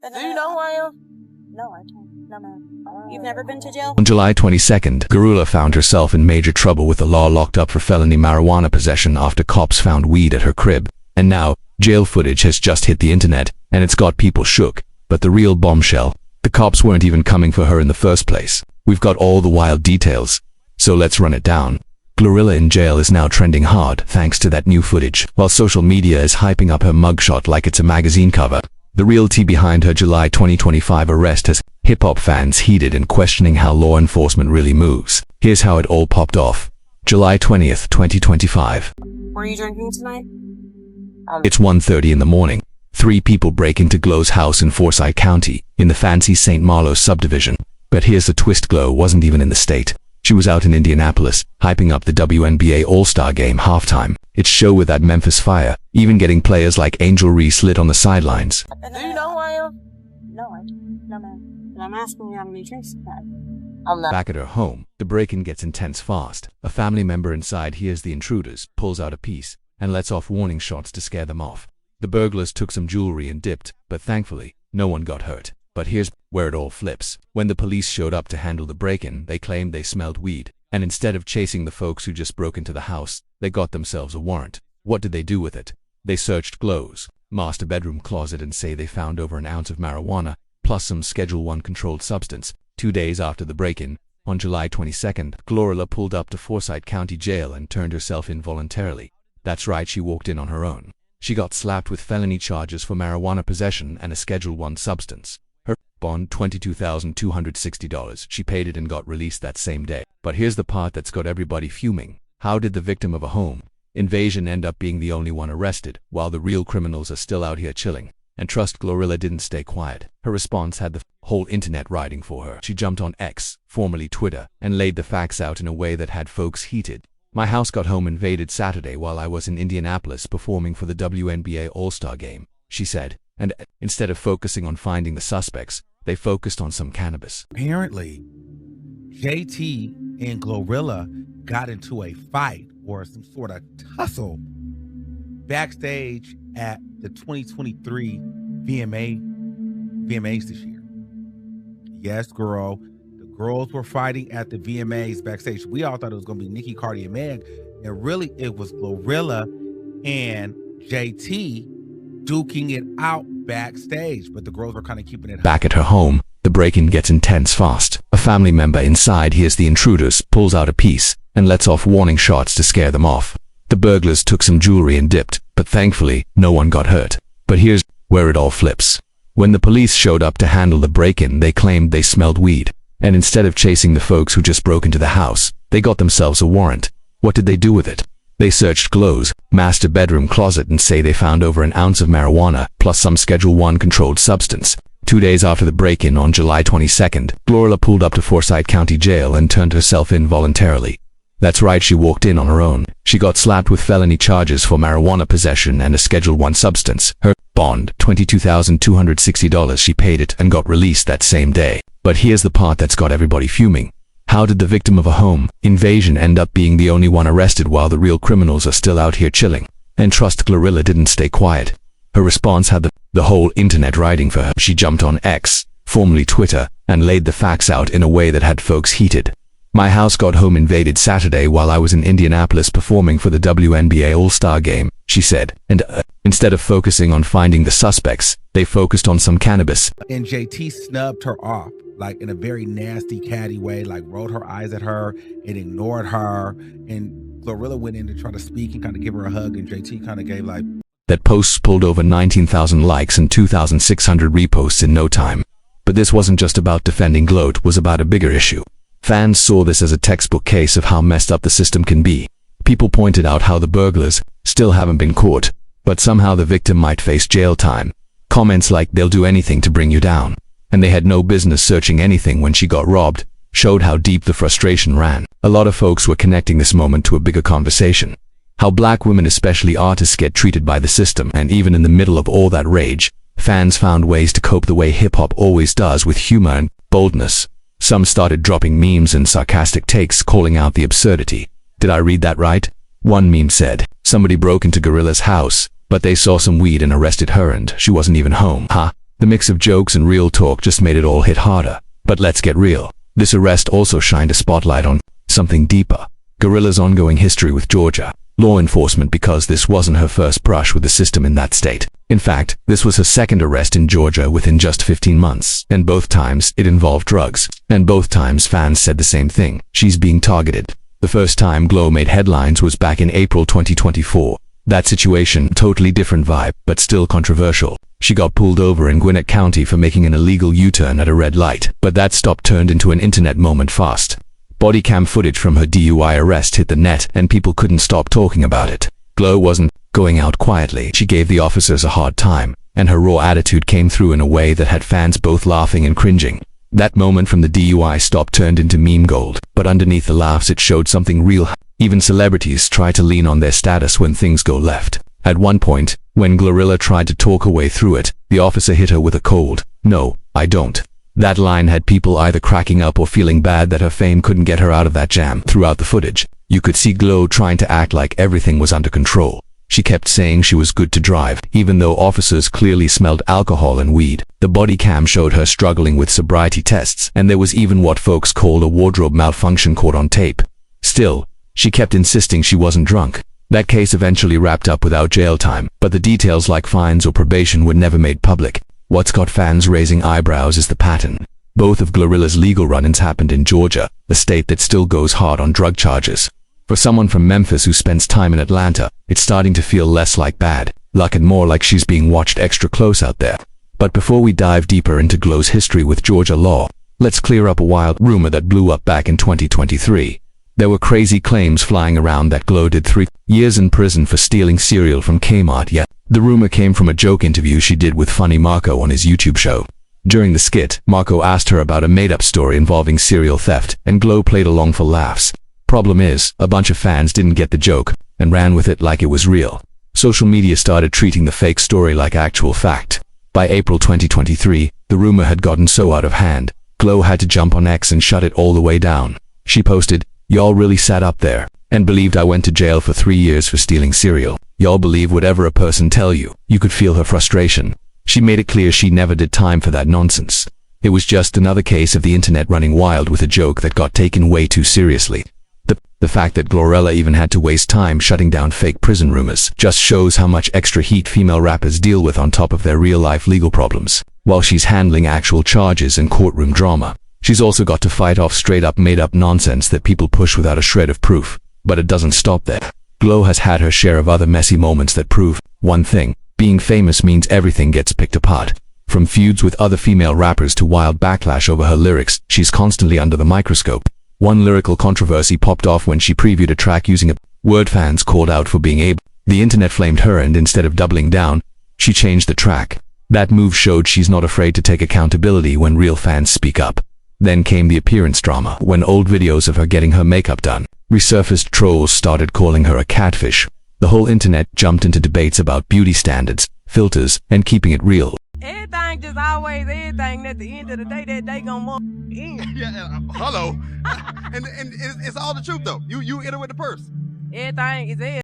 Do you know who I am? No, I don't. No. You've never been to jail? On July 22nd, GloRilla found herself in major trouble with the law, locked up for felony marijuana possession after cops found weed at her crib. And now, jail footage has just hit the internet, and it's got people shook. But the real bombshell, the cops weren't even coming for her in the first place. We've got all the wild details, so let's run it down. GloRilla in jail is now trending hard thanks to that new footage, while social media is hyping up her mugshot like it's a magazine cover. The real tea behind her July 2025 arrest has hip-hop fans heated and questioning how law enforcement really moves. Here's how it all popped off. July 20th, 2025. Were you drinking tonight? It's 1:30 in the morning. 3 people break into Glo's house in Forsyth County, in the fancy St. Malo subdivision. But here's the twist: Glo wasn't even in the state. She was out in Indianapolis, hyping up the WNBA All-Star Game halftime. Its show with that Memphis Fire, even getting players like Angel Reese lit on the sidelines. Do you know who I am? No, I don't. No, man. But I'm asking you how many drinks you've had. I'm not. Back at her home, the break-in gets intense fast. A family member inside hears the intruders, pulls out a piece, and lets off warning shots to scare them off. The burglars took some jewelry and dipped, but thankfully, no one got hurt. But here's where it all flips. When the police showed up to handle the break-in, they claimed they smelled weed. And instead of chasing the folks who just broke into the house, they got themselves a warrant. What did they do with it? They searched Glo's master bedroom closet and say they found over an ounce of marijuana, plus some Schedule I controlled substance. 2 days after the break-in, on July 22nd, GloRilla pulled up to Forsyth County Jail and turned herself in voluntarily. That's right, she walked in on her own. She got slapped with felony charges for marijuana possession and a Schedule I substance. Her bond, $22,260. She paid it and got released that same day. But here's the part that's got everybody fuming. How did the victim of a home invasion end up being the only one arrested, while the real criminals are still out here chilling? And trust GloRilla didn't stay quiet. Her response had the whole internet riding for her. She jumped on X, formerly Twitter, and laid the facts out in a way that had folks heated. My house got home invaded Saturday while I was in Indianapolis performing for the WNBA All-Star Game, she said. And instead of focusing on finding the suspects, they focused on some cannabis. Apparently, JT and GloRilla got into a fight or some sort of tussle backstage at the 2023 VMAs this year. Yes, girl. The girls were fighting at the VMAs backstage. We all thought it was going to be Nikki, Cardi, and Meg. And really, it was GloRilla and JT duking it out backstage. But the girls were kind of keeping it. Back at her home, the break-in gets intense fast. A family member inside hears the intruders, pulls out a piece, and lets off warning shots to scare them off. The burglars took some jewelry and dipped, but thankfully, no one got hurt. But here's where it all flips. When the police showed up to handle the break-in, they claimed they smelled weed. And instead of chasing the folks who just broke into the house, they got themselves a warrant. What did they do with it? They searched Glo's master bedroom closet and say they found over an ounce of marijuana, plus some Schedule I controlled substance. 2 days after the break-in on July 22nd, GloRilla pulled up to Forsyth County Jail and turned herself in voluntarily. That's right, she walked in on her own. She got slapped with felony charges for marijuana possession and a Schedule I substance. Her bond, $22,260. She paid it and got released that same day. But here's the part that's got everybody fuming. How did the victim of a home invasion end up being the only one arrested while the real criminals are still out here chilling? And trust GloRilla didn't stay quiet. Her response had the whole internet riding for her. She jumped on X, formerly Twitter, and laid the facts out in a way that had folks heated. My house got home invaded Saturday while I was in Indianapolis performing for the WNBA All-Star Game, she said. And instead of focusing on finding the suspects, they focused on some cannabis. And JT snubbed her off, like in a very nasty, catty way, like rolled her eyes at her and ignored her. And GloRilla went in to try to speak and kind of give her a hug, and JT kind of gave like... That post pulled over 19,000 likes and 2,600 reposts in no time. But this wasn't just about defending Glo, it was about a bigger issue. Fans saw this as a textbook case of how messed up the system can be. People pointed out how the burglars still haven't been caught, but somehow the victim might face jail time. Comments like "they'll do anything to bring you down," and "they had no business searching anything when she got robbed," showed how deep the frustration ran. A lot of folks were connecting this moment to a bigger conversation. How black women, especially artists, get treated by the system, and even in the middle of all that rage, fans found ways to cope the way hip-hop always does, with humor and boldness. Some started dropping memes and sarcastic takes calling out the absurdity. Did I read that right? One meme said, "Somebody broke into GloRilla's house, but they saw some weed and arrested her and she wasn't even home." Ha! The mix of jokes and real talk just made it all hit harder. But let's get real. This arrest also shined a spotlight on something deeper. GloRilla's ongoing history with Georgia law enforcement, because this wasn't her first brush with the system in that state. In fact, this was her second arrest in Georgia within just 15 months, and both times it involved drugs. And both times fans said the same thing: she's being targeted. The first time Glo made headlines was back in April 2024. That situation, totally different vibe, but still controversial. She got pulled over in Gwinnett County for making an illegal U-turn at a red light, but that stop turned into an internet moment fast. Body cam footage from her DUI arrest hit the net, and people couldn't stop talking about it. Glo wasn't going out quietly. She gave the officers a hard time, and her raw attitude came through in a way that had fans both laughing and cringing. That moment from the DUI stop turned into meme gold, but underneath the laughs it showed something real. Even celebrities try to lean on their status when things go left. At one point, when GloRilla tried to talk her way through it, the officer hit her with a cold, "No, I don't." That line had people either cracking up or feeling bad that her fame couldn't get her out of that jam. Throughout the footage, you could see Glo trying to act like everything was under control. She kept saying she was good to drive, even though officers clearly smelled alcohol and weed. The body cam showed her struggling with sobriety tests, and there was even what folks called a wardrobe malfunction caught on tape. Still, she kept insisting she wasn't drunk. That case eventually wrapped up without jail time, but the details like fines or probation were never made public. What's got fans raising eyebrows is the pattern. Both of GloRilla's legal run-ins happened in Georgia, a state that still goes hard on drug charges. For someone from Memphis who spends time in Atlanta, it's starting to feel less like bad luck and more like she's being watched extra close out there. But before we dive deeper into Glo's history with Georgia law, let's clear up a wild rumor that blew up back in 2023. There were crazy claims flying around that Glo did 3 years in prison for stealing cereal from Kmart, yet the rumor came from a joke interview she did with Funny Marco on his YouTube show. During the skit, Marco asked her about a made-up story involving cereal theft, and Glo played along for laughs. Problem is, a bunch of fans didn't get the joke and ran with it like it was real. Social media started treating the fake story like actual fact. By April 2023, the rumor had gotten so out of hand, Glo had to jump on X and shut it all the way down. She posted, "Y'all really sat up there and believed I went to jail for 3 years for stealing cereal. Y'all believe whatever a person tell you." You could feel her frustration. She made it clear she never did time for that nonsense. It was just another case of the internet running wild with a joke that got taken way too seriously. The fact that GloRilla even had to waste time shutting down fake prison rumors just shows how much extra heat female rappers deal with on top of their real-life legal problems. While she's handling actual charges and courtroom drama, she's also got to fight off straight-up made-up nonsense that people push without a shred of proof. But it doesn't stop there. Glo has had her share of other messy moments that prove one thing: being famous means everything gets picked apart. From feuds with other female rappers to wild backlash over her lyrics, she's constantly under the microscope. One lyrical controversy popped off when she previewed a track using a word fans called out for being able. The internet flamed her, and instead of doubling down, she changed the track. That move showed she's not afraid to take accountability when real fans speak up. Then came the appearance drama. When old videos of her getting her makeup done resurfaced, trolls started calling her a catfish. The whole internet jumped into debates about beauty standards, filters, and keeping it real. Everything just always everything. At the end of the day, that they gonna end. Yeah, hello. and it's all the truth though. You enter with the purse. Everything is everything.